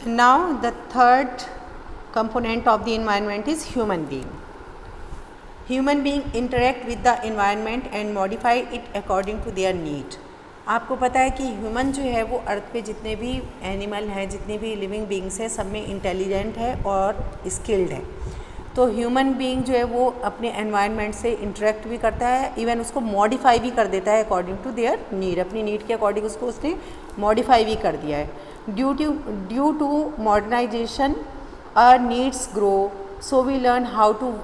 Now the third component of the environment is human being. Human being interact with the environment and modify it according to their need. आपको पता है कि human जो है वो अर्थ पे जितने भी एनिमल हैं, जितने भी लिविंग बींग्स हैं, सब में इंटेलिजेंट है और स्किल्ड है. तो ह्यूमन बीइंग जो है वो अपने एनवायरनमेंट से इंटरेक्ट भी करता है, इवन उसको मॉडिफाई भी कर देता है अकॉर्डिंग टू देयर नीड. अपनी नीड के अकॉर्डिंग उसको उसने मॉडिफाई भी कर दिया है. Due to modernisation our needs grow, so we learn how to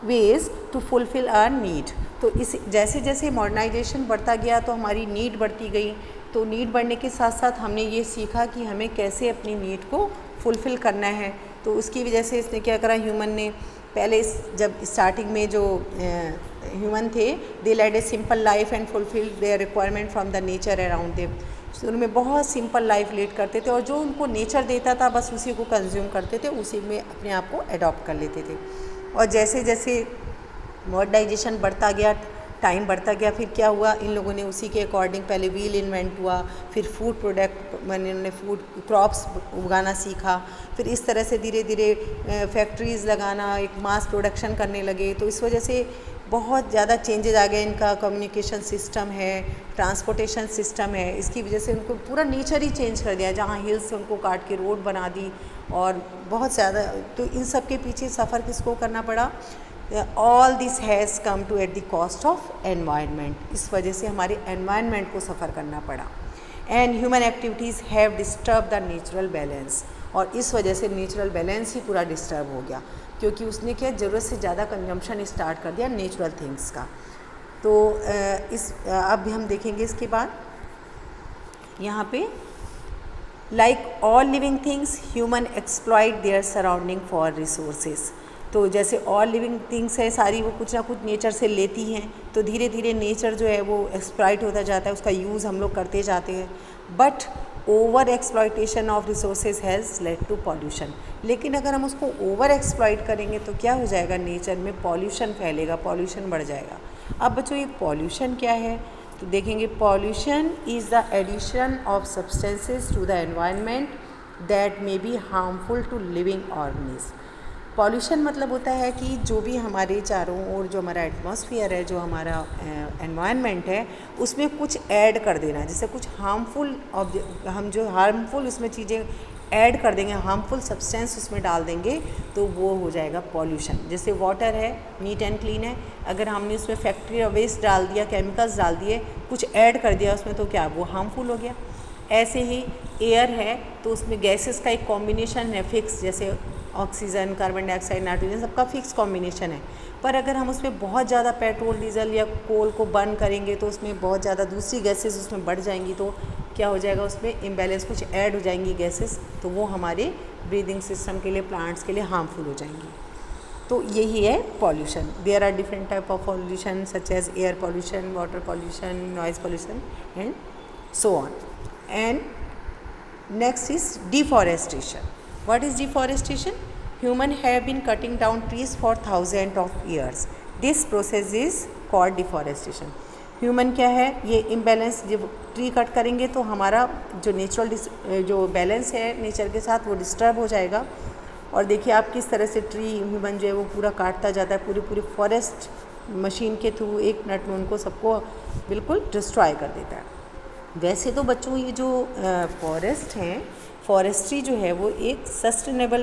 ways to fulfil our need. तो इस जैसे जैसे मॉडर्नाइजेशन बढ़ता गया तो हमारी नीड बढ़ती गई. तो नीड बढ़ने के साथ साथ हमने ये सीखा कि हमें कैसे अपनी नीड को फुलफ़िल करना है. तो उसकी वजह से इसने क्या करा, ह्यूमन ने पहले जब स्टार्टिंग में जो ह्यूमन थे, they led a simple life and fulfil their requirement from the nature around them. शुरू में बहुत सिंपल लाइफ लीड करते थे और जो उनको नेचर देता था बस उसी को कंज्यूम करते थे, उसी में अपने आप को अडॉप्ट कर लेते थे. और जैसे जैसे मॉडर्नाइजेशन बढ़ता गया, टाइम बढ़ता गया, फिर क्या हुआ, इन लोगों ने उसी के अकॉर्डिंग पहले व्हील इन्वेंट हुआ, फिर फूड प्रोडक्ट मैंने उन्होंने फूड क्रॉप्स उगाना सीखा, फिर इस तरह से धीरे धीरे फैक्ट्रीज़ लगाना, एक मास प्रोडक्शन करने लगे. तो इस वजह से बहुत ज़्यादा चेंजेज आ गए. इनका कम्युनिकेशन सिस्टम है, ट्रांसपोर्टेशन सिस्टम है, इसकी वजह से उनको पूरा नेचर ही चेंज कर दिया. जहाँ हिल्स उनको काट के रोड बना दी और बहुत ज़्यादा. तो इन सब के पीछे सफ़र किसको करना पड़ा? All this has come to at the cost of environment. इस वजह से हमारे एनवायरनमेंट को सफ़र करना पड़ा. And human activities have disturb the natural balance. और इस वजह से नेचुरल बैलेंस ही पूरा डिस्टर्ब हो गया, क्योंकि उसने क्या ज़रूरत से ज़्यादा कंजम्पशन स्टार्ट कर दिया नेचुरल थिंग्स का. तो अब हम देखेंगे इसके बाद यहाँ पे, like all living things human exploit their surrounding for resources. तो जैसे ऑल लिविंग थिंग्स है सारी, वो कुछ ना कुछ नेचर से लेती हैं. तो धीरे धीरे नेचर जो है वो एक्सप्लॉइट होता जाता है, उसका यूज़ हम लोग करते जाते हैं. But over exploitation of resources has led to pollution. लेकिन अगर हम उसको ओवर एक्सप्लॉइट करेंगे तो क्या हो जाएगा, नेचर में पॉल्यूशन फैलेगा, पॉल्यूशन बढ़ जाएगा. अब बच्चों ये पॉल्यूशन क्या है, तो देखेंगे. Pollution is the addition of substances to the environment that may be harmful to living organism. Pollution मतलब होता है कि जो भी हमारे चारों ओर जो हमारा एटमॉस्फेयर है, जो हमारा एनवायरनमेंट है, उसमें कुछ ऐड कर देना. जैसे कुछ हार्मफुल हम जो हार्मफुल उसमें चीज़ें ऐड कर देंगे, हार्मफुल सब्सटेंस उसमें डाल देंगे, तो वो हो जाएगा पॉल्यूशन. जैसे वाटर है, नीट एंड क्लीन है, अगर हमने उसमें फैक्ट्री वेस्ट डाल दिया, केमिकल्स डाल दिए, कुछ ऐड कर दिया उसमें, तो क्या वो हार्मफुल हो गया. ऐसे ही एयर है, तो उसमें गैसेस का एक कॉम्बिनेशन है फिक्स, जैसे ऑक्सीजन, कार्बन डाइऑक्साइड, नाइट्रोजन, सबका फिक्स कॉम्बिनेशन है. पर अगर हम उसमें बहुत ज़्यादा पेट्रोल, डीजल या कोल को बर्न करेंगे तो उसमें बहुत ज़्यादा दूसरी गैसेस उसमें बढ़ जाएंगी. तो क्या हो जाएगा, उसमें इम्बैलेंस, कुछ ऐड हो जाएंगी गैसेस, तो वो हमारे ब्रीदिंग सिस्टम के लिए, प्लांट्स के लिए हार्मफुल हो जाएंगी. तो यही है pollution. There are different type of pollution such as air pollution, water pollution, noise pollution and so on. And next is deforestation. What is deforestation? Human have been cutting down trees for thousands of years. This process is called deforestation. Human क्या है, ये imbalance, जब tree cut करेंगे तो हमारा जो natural जो balance है नेचर के साथ वो डिस्टर्ब हो जाएगा. और देखिए आप किस तरह से ट्री ह्यूमन जो है वो पूरा काटता जाता है, पूरी फॉरेस्ट मशीन के थ्रू 1 मिनट में उनको सबको बिल्कुल डिस्ट्रॉय कर देता है. वैसे तो बच्चों ये जो फॉरेस्ट हैं, फॉरेस्ट्री जो है वो एक सस्टेनेबल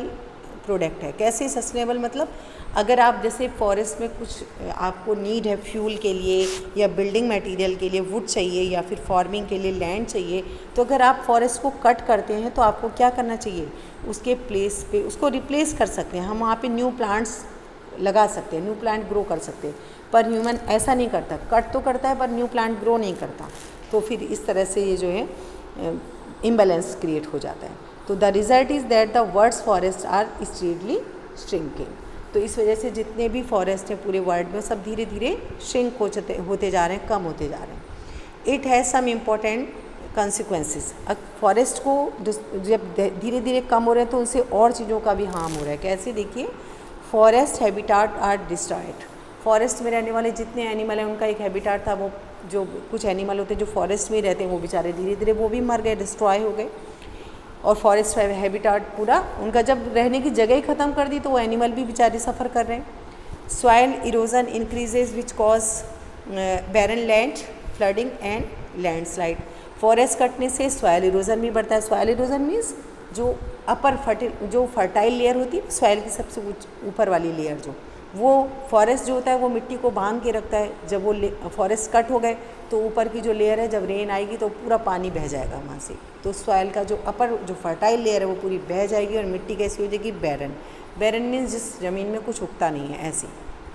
प्रोडक्ट है. कैसे सस्टेनेबल, मतलब अगर आप जैसे फॉरेस्ट में कुछ आपको नीड है फ्यूल के लिए या बिल्डिंग मटेरियल के लिए वुड चाहिए या फिर फार्मिंग के लिए लैंड चाहिए, तो अगर आप फॉरेस्ट को कट करते हैं तो आपको क्या करना चाहिए, उसके प्लेस पे उसको रिप्लेस कर सकते हैं. हम वहाँ पे न्यू प्लांट्स लगा सकते हैं, न्यू प्लांट ग्रो कर सकते हैं. पर ह्यूमन ऐसा नहीं करता, कट तो करता है पर न्यू प्लांट ग्रो नहीं करता. तो फिर इस तरह से ये जो है इम्बैलेंस क्रिएट हो जाता है. तो the result is that the world's forest are steadily shrinking. तो इस वजह से जितने भी फॉरेस्ट हैं पूरे वर्ल्ड में, सब धीरे धीरे श्रिंक होते जा रहे हैं, कम होते जा रहे हैं. It has some important consequences. अब फॉरेस्ट को जब धीरे धीरे कम हो रहे हैं तो उनसे और चीज़ों का भी हार्म हो रहा है. कैसे, देखिए, forest habitat are destroyed. Forest में रहने वाले जितने एनिमल हैं उनका एक हैबिटाट था, वो जो कुछ एनिमल होते हैं जो फॉरेस्ट में रहते हैं वो बेचारे धीरे धीरे वो भी मर गए, डिस्ट्रॉय हो गए. और फॉरेस्ट हैबिटाट पूरा उनका जब रहने की जगह ही ख़त्म कर दी तो वो एनिमल भी बेचारे सफ़र कर रहे हैं। Soil erosion increases which cause barren land, flooding and landslide. Forest कटने से सॉइल इरोजन भी बढ़ता है। सॉइल इरोजन मीन्स जो फर्टाइल लेयर होती है सॉइल की सबसे ऊपर वाली लेयर, जो वो फॉरेस्ट जो होता है वो मिट्टी को बांध के रखता है। जब वो फॉरेस्ट कट हो गए तो ऊपर की जो लेयर है, जब रेन आएगी तो पूरा पानी बह जाएगा वहाँ से, तो सॉइल का जो फर्टाइल लेयर है वो पूरी बह जाएगी और मिट्टी कैसी हो जाएगी, बैरन। बैरन मीन्स जिस ज़मीन में कुछ उगता नहीं है, ऐसी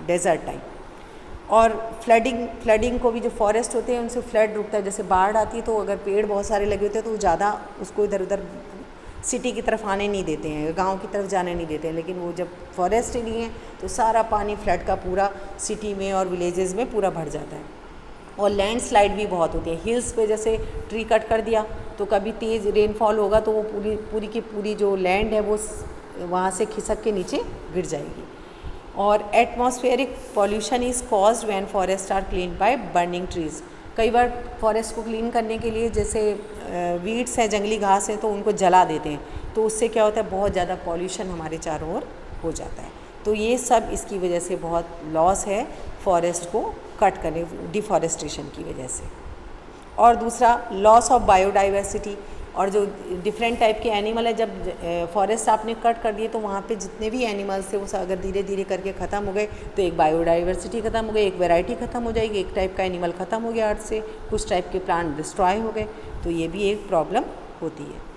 डेजर्ट टाइप। और फ्लडिंग को भी जो फॉरेस्ट होते हैं उनसे फ्लड रुकता है। जैसे बाढ़ आती है तो अगर पेड़ बहुत सारे लगे होते हैं तो वो ज़्यादा उसको इधर उधर सिटी की तरफ आने नहीं देते हैं, गांव की तरफ जाने नहीं देते हैं। लेकिन वो जब फॉरेस्ट ही नहीं है तो सारा पानी फ्लड का पूरा सिटी में और विलेजेस में पूरा भर जाता है। और लैंडस्लाइड भी बहुत होती है। हिल्स पे जैसे ट्री कट कर दिया तो कभी तेज़ रेनफॉल होगा तो वो पूरी की पूरी जो लैंड है वो वहाँ से खिसक के नीचे गिर जाएगी। और atmospheric pollution is caused when forest are clean by burning trees. कई बार फॉरेस्ट को क्लीन करने के लिए जैसे वीड्स हैं, जंगली घास है, तो उनको जला देते हैं, तो उससे क्या होता है, बहुत ज़्यादा पॉल्यूशन हमारे चारों ओर हो जाता है। तो ये सब इसकी वजह से बहुत लॉस है फॉरेस्ट को कट करने, डिफॉरेस्टेशन की वजह से। और दूसरा लॉस ऑफ बायोडाइवर्सिटी, और जो डिफरेंट टाइप के एनिमल है, जब फॉरेस्ट आपने कट कर दिए तो वहाँ पे जितने भी एनिमल्स थे वो अगर धीरे धीरे करके ख़त्म हो गए तो एक बायोडाइवर्सिटी ख़त्म हो गई, एक वैरायटी ख़त्म हो जाएगी, एक टाइप का एनिमल ख़त्म हो गया अर्थ से, कुछ टाइप के प्लांट डिस्ट्रॉय हो गए, तो ये भी एक प्रॉब्लम होती है।